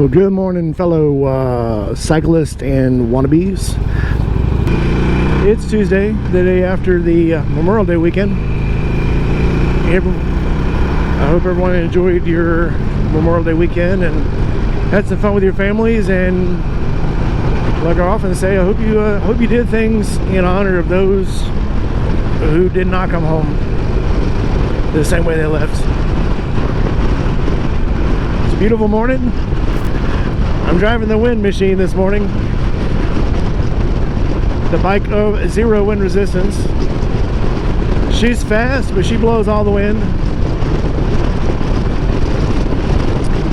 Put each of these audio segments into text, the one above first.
Well, good morning, fellow cyclists and wannabes. It's Tuesday, the day after the Memorial Day weekend. I hope everyone enjoyed your Memorial Day weekend and had some fun with your families. And like I often say, I hope you did things in honor of those who did not come home the same way they left. It's a beautiful morning. I'm driving the wind machine this morning. The bike of 0 wind resistance. She's fast, but she blows all the wind.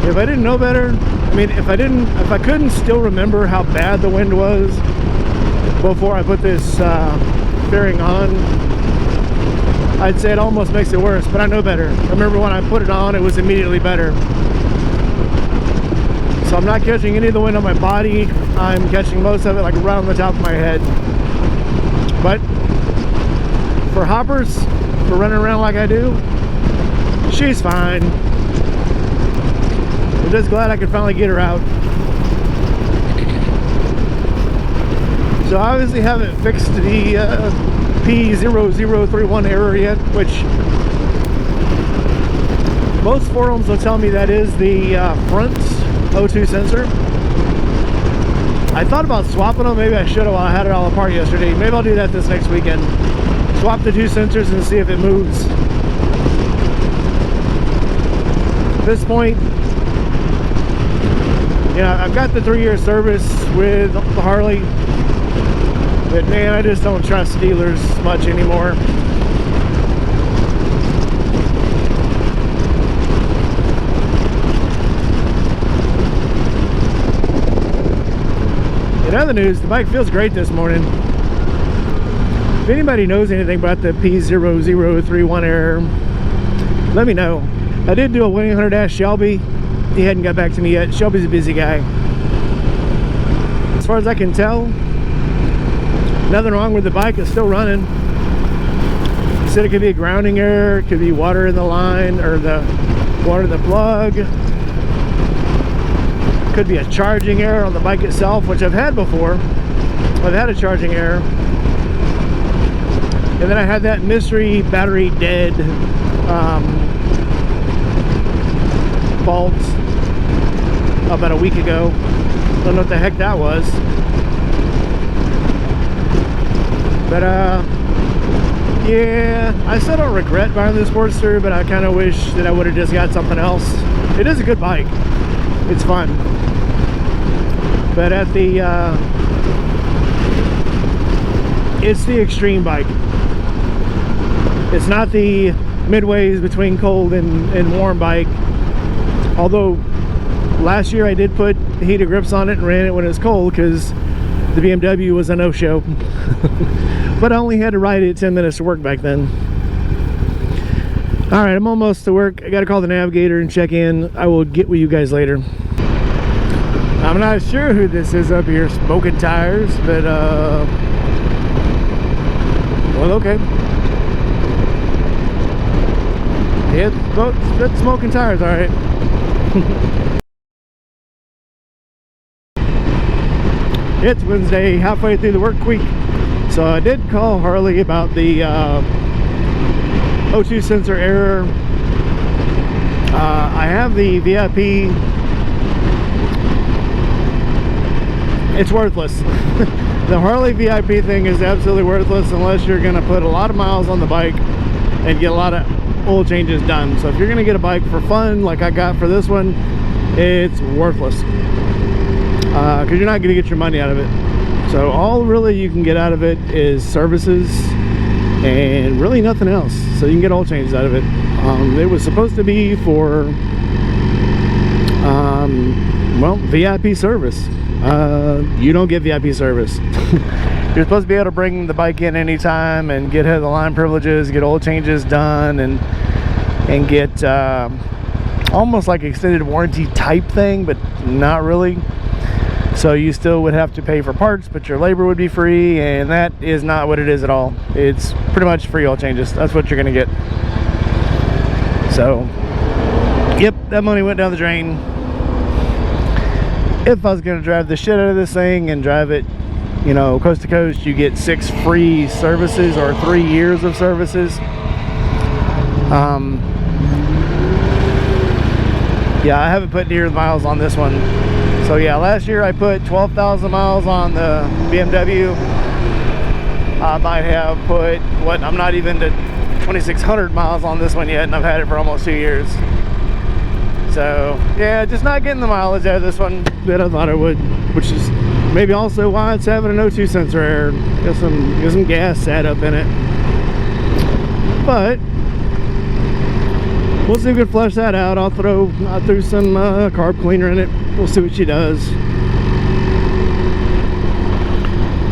If I didn't know better, I mean, if I couldn't still remember how bad the wind was before I put this fairing on, I'd say it almost makes it worse, but I know better. I remember when I put it on, it was immediately better. So I'm not catching any of the wind on my body. I'm catching most of it like right on the top of my head. But for hoppers, for running around like I do, she's fine. I'm just glad I could finally get her out. So I obviously haven't fixed the P0031 error yet, which most forums will tell me that is the front O2 sensor. I thought about swapping them. Maybe I should have while I had it all apart yesterday. Maybe I'll do that this next weekend. Swap the 2 sensors and see if it moves. At this point, yeah, I've got the 3-year service with the Harley, but man, I just don't trust dealers much anymore. In other news, the bike feels great this morning. If anybody knows anything about the P0031 error, let me know. I did do a 1-800 ask Shelby. He hadn't got back to me yet. Shelby's a busy guy. As far as I can tell, nothing wrong with the bike. It's still running. He said it could be a grounding error, it could be water in the line or the water in the plug. Could be a charging error on the bike itself, which I've had before. I've had a charging error. And then I had that mystery battery dead fault about a week ago. Don't know what the heck that was. But yeah, I still don't regret buying the Sportster, but I kind of wish that I would have just got something else. It is a good bike. It's fun. But at the it's the extreme bike. It's not the midways between cold and warm bike. Although last year I did put heated grips on it and ran it when it was cold because the BMW was a no-show. But I only had to ride it 10 minutes to work back then. Alright, I'm almost to work. I gotta call the navigator and check in. I will get with you guys later. I'm not sure who this is up here smoking tires, but well, okay. Yeah, it's smoking tires, all right. It's Wednesday, halfway through the work week. So I did call Harley about the O2 sensor error. I have the VIP. It's worthless. The Harley VIP thing is absolutely worthless unless you're going to put a lot of miles on the bike and get a lot of oil changes done. So if you're going to get a bike for fun like I got for this one, it's worthless because you're not going to get your money out of it. So all really you can get out of it is services and really nothing else. So you can get oil changes out of it. It was supposed to be for well, VIP service. You don't get VIP service. You're supposed to be able to bring the bike in anytime and get head of the line privileges, get oil changes done, and get almost like extended warranty type thing, but not really. So you still would have to pay for parts, but your labor would be free, and that is not what it is at all. It's pretty much free oil changes. That's what you're gonna get. So yep, that money went down the drain. if I was going to drive the shit out of this thing and drive it, you know, coast to coast, you get 6 free services or 3 years of services. Yeah, I haven't put near the miles on this one. So yeah, last year I put 12,000 miles on the BMW. I might have put, what, I'm not even to 2,600 miles on this one yet, and I've had it for almost 2 years. So yeah, just not getting the mileage out of this one that I thought I would, which is maybe also why it's having an O2 sensor error. Got some gas sat up in it. But we'll see if we can flush that out. I threw some carb cleaner in it. We'll see what she does.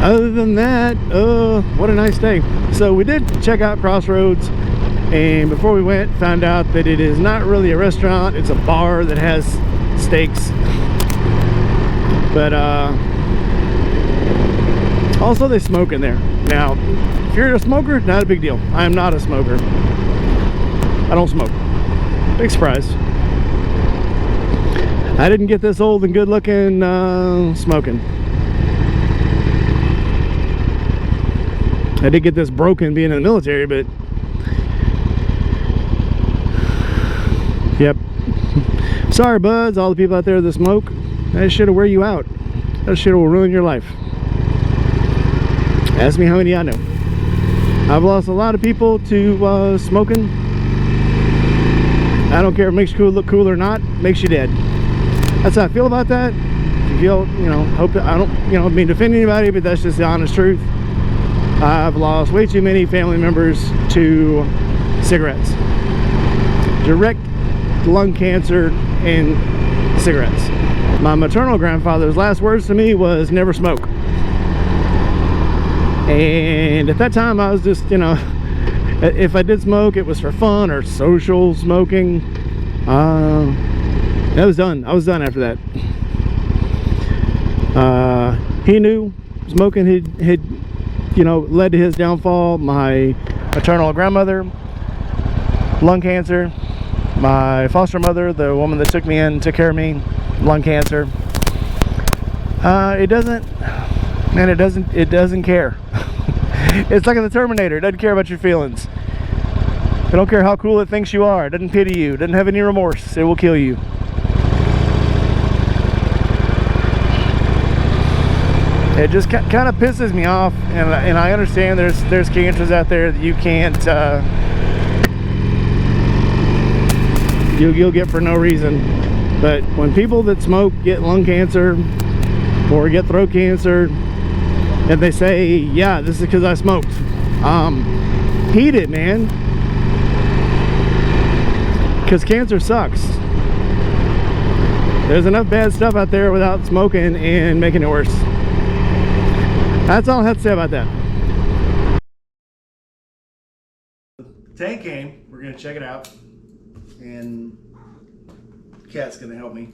Other than that, what a nice day. So we did check out Crossroads, and before we went, found out that it is not really a restaurant. It's a bar that has steaks. But also they smoke in there. Now, if you're a smoker, not a big deal. I am not a smoker. I don't smoke. Big surprise. I didn't get this old and good looking smoking. I did get this broken being in the military, but yep. Sorry, buds, all the people out there that smoke. That shit'll wear you out. That shit will ruin your life. Ask me how many I know. I've lost a lot of people to smoking. I don't care if it makes you look cool or not, it makes you dead. That's how I feel about that. If you feel, you know, hope I don't, you know, mean to offend anybody, but that's just the honest truth. I've lost way too many family members to cigarettes. Direct lung cancer and cigarettes. My maternal grandfather's last words to me was never smoke. And at that time I was just, you know, if I did smoke, it was for fun or social smoking. That was done. I was done after that. He knew smoking had you know, led to his downfall. My maternal grandmother, lung cancer. My foster mother, the woman that took me in, took care of me, lung cancer. It doesn't care. It's like in the Terminator. It doesn't care about your feelings. It don't care how cool it thinks you are. It doesn't pity you. It doesn't have any remorse. It will kill you. It just kind of pisses me off, and I understand there's cancers out there that you can't you'll get for no reason. But when people that smoke get lung cancer or get throat cancer, and they say, yeah, this is because I smoked, heed it, man, because cancer sucks. There's enough bad stuff out there without smoking and making it worse. That's all I have to say about that. The tank came. We're gonna check it out, and Kat's gonna help me.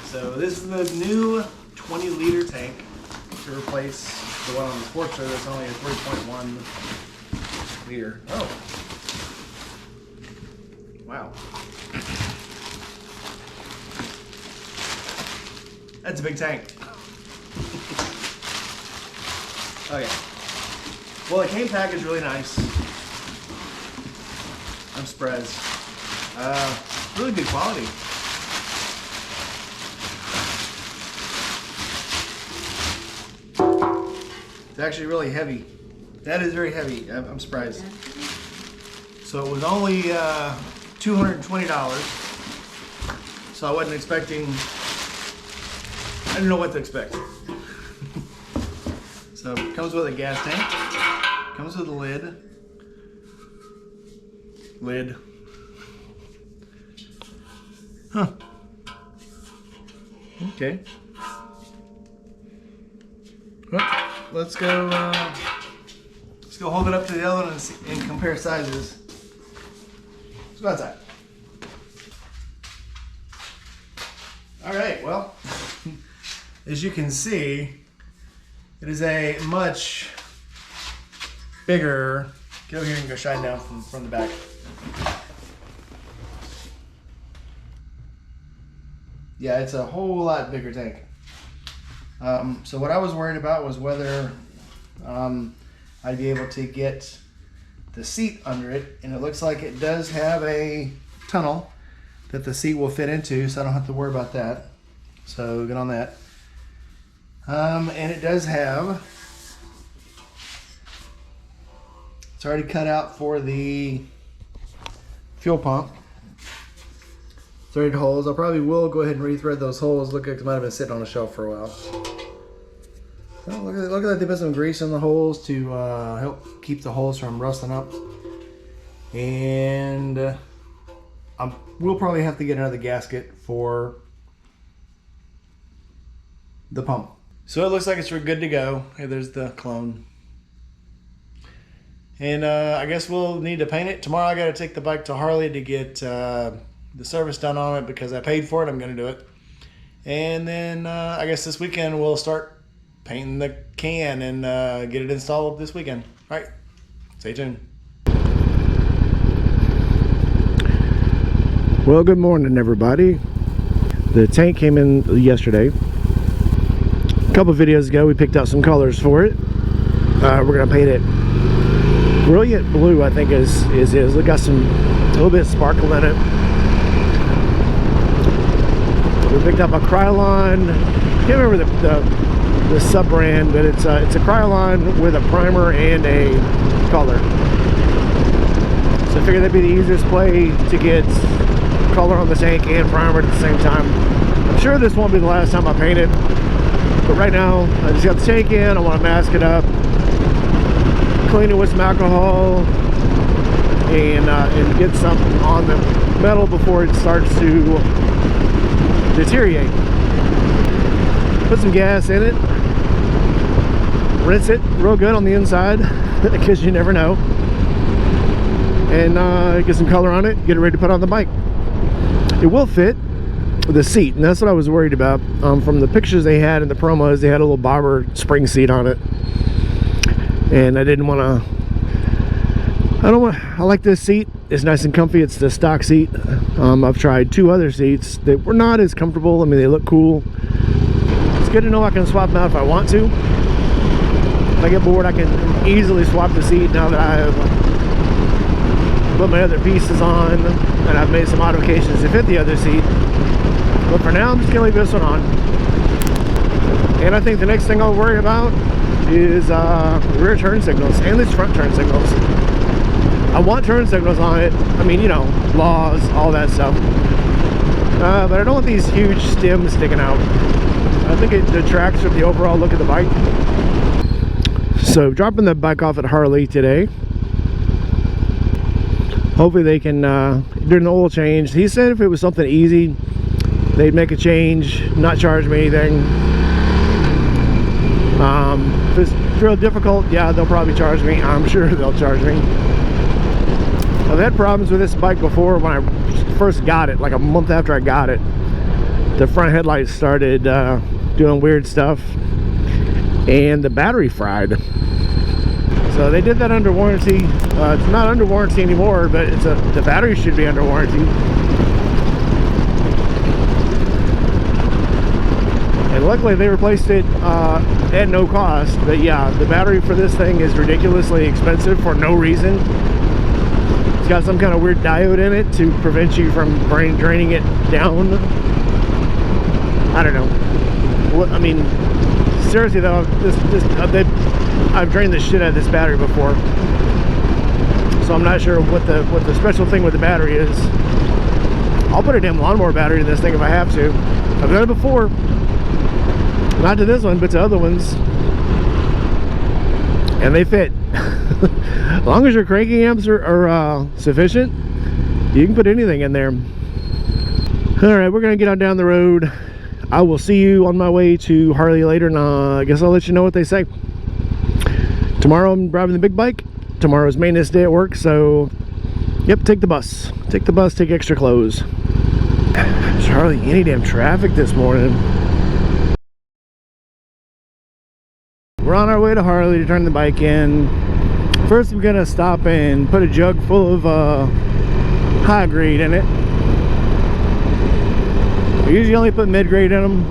So this is the new 20-liter tank to replace the one on the Sportster that's only a 3.1 liter. Oh, wow, that's a big tank. Okay, well, it came packaged really nice. I'm surprised. Really good quality. It's actually really heavy. That is very heavy. I'm surprised. So it was only $220. So I wasn't expecting, I didn't know what to expect. So it comes with a gas tank. Comes with a lid. Huh. Okay. Oh, let's go hold it up to the other one and, and compare sizes. Let's go outside. All right, well, as you can see, it is a much bigger, get over here and go shine down from the back. Yeah, it's a whole lot bigger tank. So what I was worried about was whether I'd be able to get the seat under it, and it looks like it does have a tunnel that the seat will fit into, so I don't have to worry about that. So good on that. And it does have, it's already cut out for the fuel pump. 30 holes. I probably will go ahead and rethread those holes. Look like it might have been sitting on a shelf for a while. Well, look at that. They put some grease in the holes to help keep the holes from rusting up. And we'll probably have to get another gasket for the pump. So it looks like it's good to go. Hey, there's the clone. And I guess we'll need to paint it. Tomorrow I got to take the bike to Harley to get the service done on it because I paid for it. I'm going to do it. And then I guess this weekend we'll start painting the can and get it installed this weekend. All right, stay tuned. Well, good morning, everybody. The tank came in yesterday. A couple videos ago, we picked out some colors for it. We're gonna paint it brilliant blue, I think is. It got a little bit of sparkle in it. We picked up a Krylon. Can't remember the sub brand, but it's a Krylon with a primer and a color. So I figured that'd be the easiest way to get color on the tank and primer at the same time. I'm sure this won't be the last time I paint it, but right now I just got the tank in. I want to mask it up, clean it with some alcohol, and get something on the metal before it starts to deteriorate. Put some gas in it, rinse it real good on the inside because you never know, and get some color on it, get it ready to put on the bike. It will fit the seat, and that's what I was worried about. From the pictures they had in the promos, they had a little bobber spring seat on it, and I didn't want to. I like this seat. It's nice and comfy. It's the stock seat. I've tried 2 other seats that were not as comfortable. I mean, they look cool. It's good to know I can swap them out if I want to. If I get bored, I can easily swap the seat now that I have put my other pieces on, and I've made some modifications to fit the other seat. But for now, I'm just gonna leave this one on. And I think the next thing I'll worry about is rear turn signals and these front turn signals. I want turn signals on it. I mean, you know, laws, all that stuff. But I don't want these huge stems sticking out. I think it detracts from the overall look of the bike. So dropping the bike off at Harley today. Hopefully they can, during the oil change, he said if it was something easy, they'd make a change, not charge me anything. If it's real difficult, yeah, they'll probably charge me. I'm sure they'll charge me. I've had problems with this bike before. When I first got it, like a month after I got it, the front headlights started doing weird stuff, and the battery fried. So they did that under warranty. It's not under warranty anymore, but the battery should be under warranty. And luckily they replaced it at no cost. But yeah, the battery for this thing is ridiculously expensive for no reason. It's got some kind of weird diode in it to prevent you from draining it down. I don't know. I mean, seriously though, I've drained the shit out of this battery before, so I'm not sure what the special thing with the battery is. I'll put a damn lawnmower battery in this thing if I have to. I've done it before, not to this one, but to other ones, and they fit. As long as your cranking amps are sufficient, you can put anything in there. All right, we're gonna get on down the road. I will see you on my way to Harley later, and I guess I'll let you know what they say. Tomorrow I'm driving the big bike. Tomorrow's maintenance day at work, so yep, take the bus. Take the bus, take extra clothes. There's hardly any damn traffic this morning. We're on our way to Harley to turn the bike in. First, I'm gonna stop and put a jug full of high grade in it. I usually only put mid grade in them,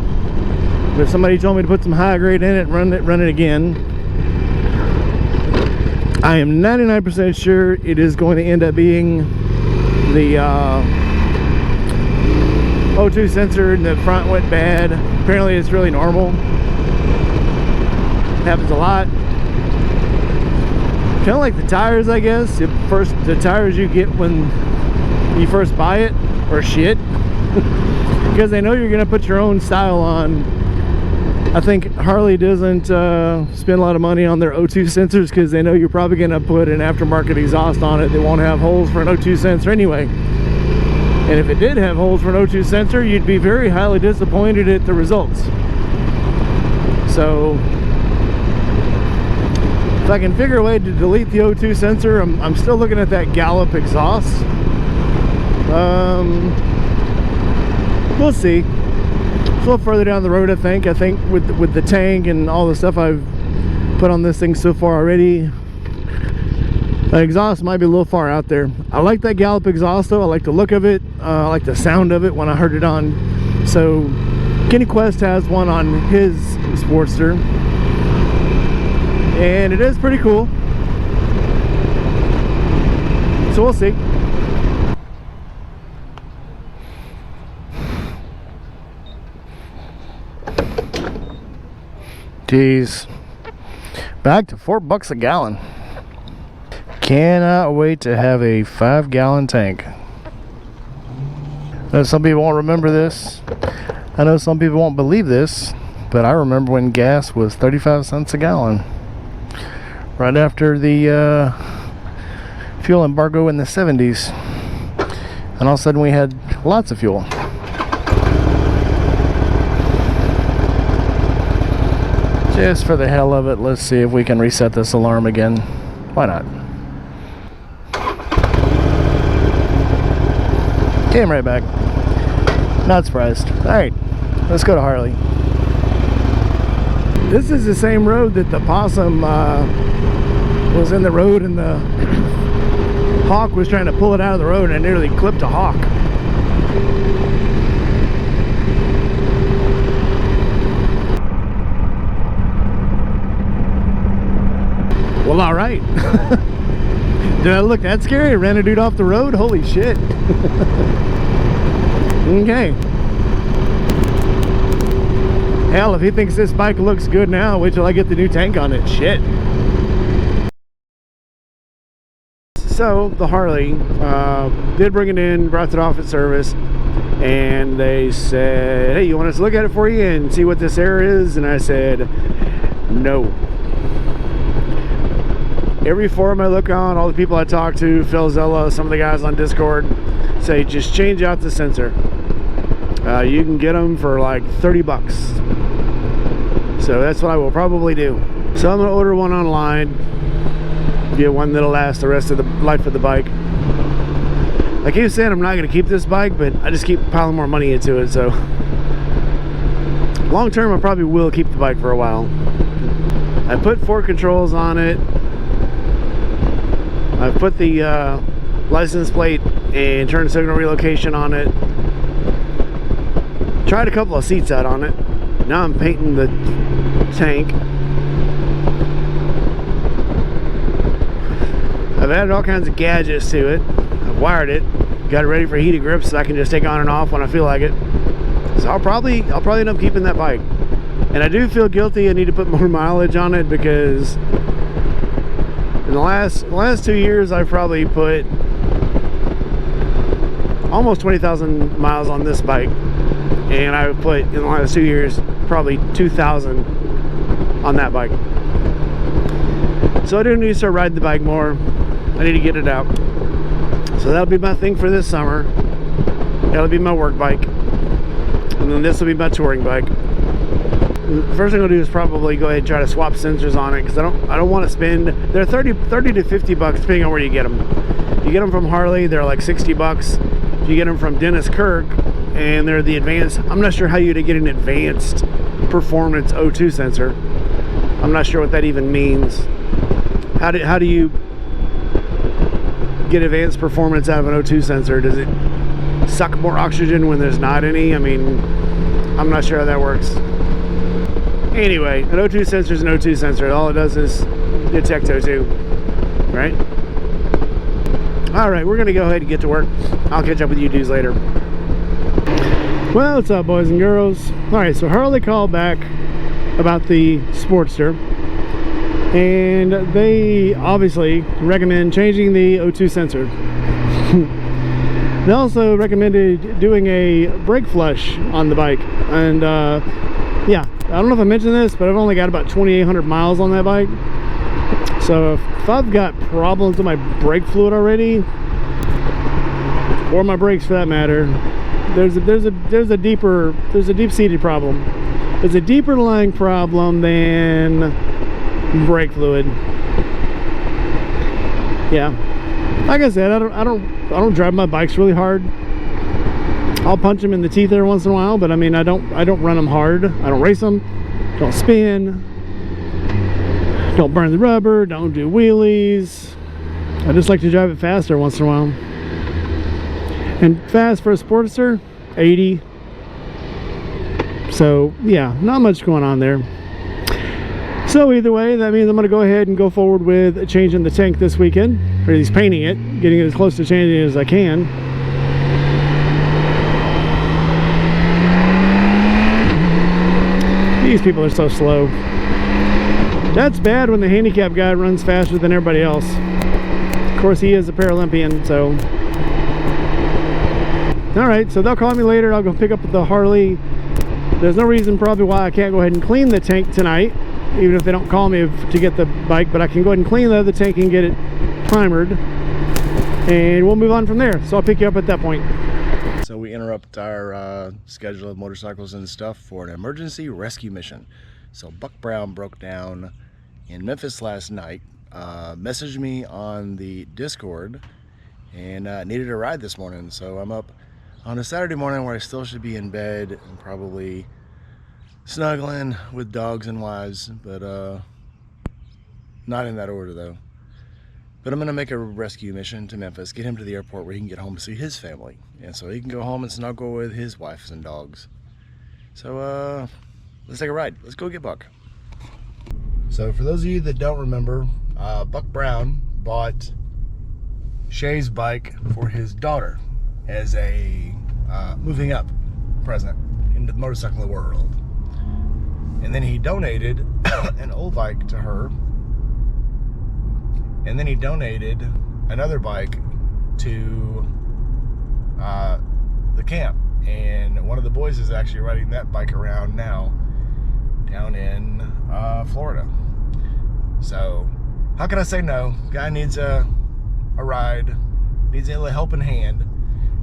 but if somebody told me to put some high grade in it, run it again. I am 99% sure it is going to end up being the O2 sensor in the front went bad. Apparently it's really normal. It happens a lot. Kind of like the tires, I guess. The tires you get when you first buy it are shit. Because they know you're going to put your own style on. I think Harley doesn't spend a lot of money on their O2 sensors because they know you're probably going to put an aftermarket exhaust on it that won't have holes for an O2 sensor anyway. And if it did have holes for an O2 sensor, you'd be very highly disappointed at the results. So if I can figure a way to delete the O2 sensor, I'm still looking at that Gallop exhaust. We'll see. It's a little further down the road, I think. I think with the tank and all the stuff I've put on this thing so far already, the exhaust might be a little far out there. I like that Gallop exhaust though. I like the look of it. I like the sound of it when I heard it on. So Kenny Quest has one on his Sportster, and it is pretty cool. So we'll see. Jeez, back to $4 a gallon. Cannot wait to have a 5-gallon tank. I know some people won't remember this. I know some people won't believe this, but I remember when gas was 35 cents a gallon. Right after the fuel embargo in the 70s. And all of a sudden we had lots of fuel. Just for the hell of it, let's see if we can reset this alarm again. Why not? Came right back. Not surprised. Alright, let's go to Harley. This is the same road that the possum was in the road and the hawk was trying to pull it out of the road and nearly clipped a hawk. Well, all right. Did I look that scary? I ran a dude off the road? Holy shit. Okay. Hell, if he thinks this bike looks good now, wait till I get the new tank on it. Shit. So, the Harley did bring it in, brought it off at service, and they said, hey, you want us to look at it for you and see what this error is? And I said, no. Every forum I look on, all the people I talk to, Phil Zella, some of the guys on Discord, say just change out the sensor. You can get them for like 30 bucks. So that's what I will probably do. So I'm gonna order one online, get one that'll last the rest of the life of the bike. I keep saying I'm not gonna keep this bike, but I just keep piling more money into it. So long term, I probably will keep the bike for a while. I put 4 controls on it. I've put the license plate and turn signal relocation on it. Tried a couple of seats out on it. Now I'm painting the tank. I've added all kinds of gadgets to it. I've wired it. Got it ready for heated grips so I can just take on and off when I feel like it. So I'll probably end up keeping that bike. And I do feel guilty. I need to put more mileage on it because in the last 2 years, I've probably put almost 20,000 miles on this bike, and I've put in the last 2 years probably 2,000 on that bike. So I do need to start riding the bike more. I need to get it out. So that'll be my thing for this summer. That'll be my work bike, and then this will be my touring bike. the first thing I'll do is probably go ahead and try to swap sensors on it, because I don't want to spend, they're 30 to 50 bucks depending on where you get them. You get them from Harley, they're like 60 bucks. If you get them from Dennis Kirk, and they're the advanced, I'm not sure how you'd get an advanced performance O2 sensor. I'm not sure what that even means. How do you get advanced performance out of an O2 sensor? Does it suck more oxygen when there's not any? I mean, I'm not sure how that works. Anyway, an O2 sensor is an O2 sensor. All it does is detect O2, right? All right, we're gonna go ahead and get to work. I'll catch up with you dudes later. Well, what's up, boys and girls? All right, so Harley called back about the Sportster, and they obviously recommend changing the O2 sensor. They also recommended doing a brake flush on the bike, and yeah, I don't know if I mentioned this, but I've only got about 2,800 miles on that bike. So if I've got problems with my brake fluid already, or my brakes for that matter, there's a deep-seated problem. There's a deeper lying problem than brake fluid. Yeah, like I said, I don't drive my bikes really hard. I'll punch them in the teeth every once in a while, but I mean, I don't run them hard. I don't race them, don't spin, don't burn the rubber, don't do wheelies. I just like to drive it faster once in a while. And fast for a Sportster, 80. So yeah, not much going on there. So either way, that means I'm going to go ahead and go forward with changing the tank this weekend, or at least painting it, getting it as close to changing it as I can. These people are so slow. That's bad when the handicap guy runs faster than everybody else. Of course, he is a Paralympian, so. All right, so they'll call me later. I'll go pick up the Harley. There's no reason probably why I can't go ahead and clean the tank tonight, even if they don't call me to get the bike, but I can go ahead and clean the other tank and get it primered, and we'll move on from there. So I'll pick you up at that point. So we interrupt our schedule of motorcycles and stuff for an emergency rescue mission. So Buck Brown broke down in Memphis last night, messaged me on the Discord, and needed a ride this morning. So I'm up on a Saturday morning where I still should be in bed and probably snuggling with dogs and wives, but not in that order though. But I'm gonna make a rescue mission to Memphis, get him to the airport where he can get home to see his family, and so he can go home and snuggle with his wives and dogs. So let's take a ride. Let's go get Buck. So for those of you that don't remember, Buck Brown bought Shay's bike for his daughter as a moving up present into the motorcycle world. And then he donated an old bike to her. And then he donated another bike to the camp. And one of the boys is actually riding that bike around now down in Florida. So how can I say no? Guy needs a ride, needs a helping hand.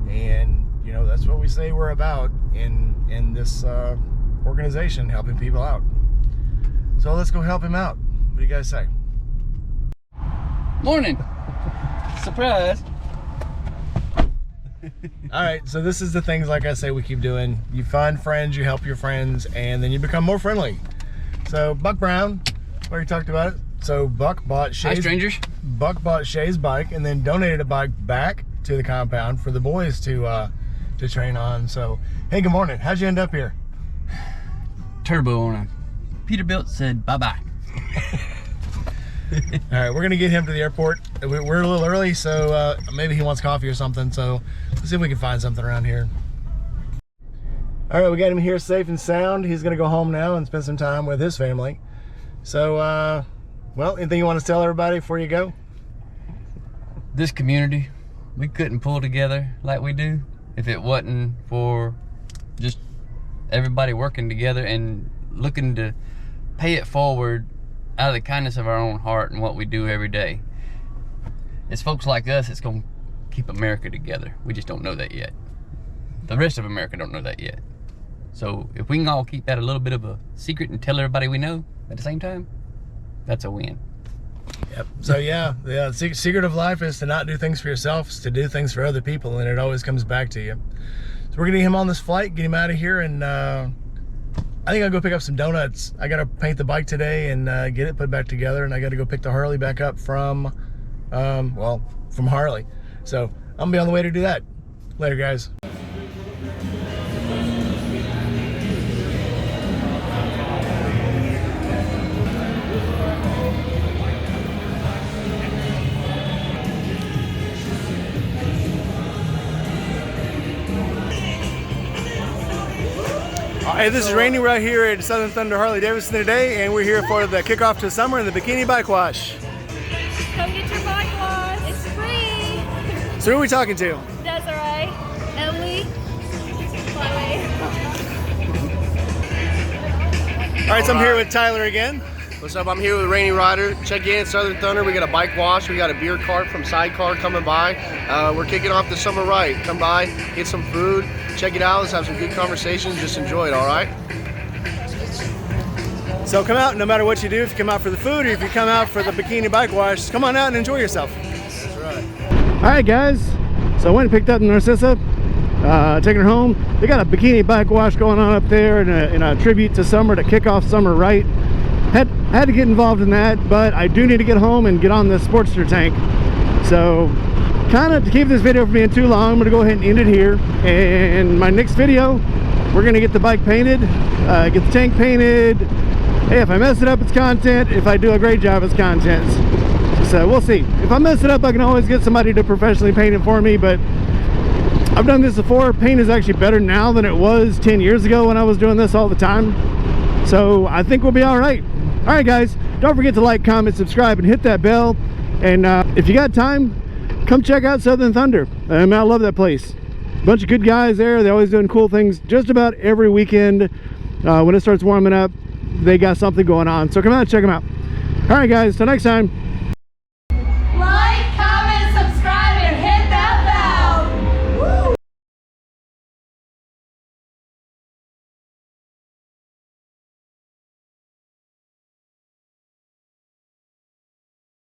And you know, that's what we say we're about in this organization, helping people out. So let's go help him out. What do you guys say? Morning. Surprise. All right, so this is the things, like I say, we keep doing. You find friends, you help your friends, and then you become more friendly. So Buck Brown, we already talked about it. So Buck bought Shay's, hi, strangers. Buck bought Shay's bike and then donated a bike back to the compound for the boys to train on. So hey, good morning. How'd you end up here? Turbo on a Peterbilt, said bye-bye. All right, we're gonna get him to the airport. We're a little early, so maybe he wants coffee or something. So let's see if we can find something around here. All right, we got him here safe and sound. He's gonna go home now and spend some time with his family. So, well, anything you want to tell everybody before you go? This community, we couldn't pull together like we do if it wasn't for just everybody working together and looking to pay it forward out of the kindness of our own heart and what we do every day. It's folks like us that's going to keep America together. We just don't know that yet. The rest of America don't know that yet. So if we can all keep that a little bit of a secret and tell everybody we know at the same time, that's a win. Yep. So yeah, the secret of life is to not do things for yourself, it's to do things for other people, and it always comes back to you. So we're gonna get him on this flight, get him out of here, and I think I'll go pick up some donuts. I gotta paint the bike today and get it put back together, and I gotta go pick the Harley back up from, from Harley. So I'm gonna be on the way to do that. Later, guys. Hey, this is Randy right here at Southern Thunder Harley Davidson today, and we're here for the kickoff to summer and the bikini bike wash. Come get your bike wash. It's free. So who are we talking to? Desiree, Emily, Chloe. All right, so I'm here with Tyler again. What's up? I'm here with Rainy Rider. Check in Southern Thunder. We got a bike wash. We got a beer cart from Sidecar coming by. We're kicking off the summer right. Come by, get some food, check it out. Let's have some good conversations. Just enjoy it, all right? So come out, no matter what you do, if you come out for the food or if you come out for the bikini bike wash, come on out and enjoy yourself. That's right. All right, guys. So I went and picked up Narcissa, taking her home. They got a bikini bike wash going on up there in a tribute to summer, to kick off summer right. Had to get involved in that, but I do need to get home and get on the Sportster tank. So kind of to keep this video from being too long, I'm gonna go ahead and end it here. And my next video, we're gonna get the bike painted, get the tank painted. Hey, if I mess it up, it's content. If I do a great job, it's content. So we'll see. If I mess it up, I can always get somebody to professionally paint it for me, but I've done this before. Paint is actually better now than it was 10 years ago when I was doing this all the time. So I think we'll be all right. All right, guys, don't forget to like, comment, subscribe, and hit that bell. And if you got time, come check out Southern Thunder. I love that place. Bunch of good guys there. They're always doing cool things just about every weekend. When it starts warming up, they got something going on. So come out and check them out. All right, guys, till next time.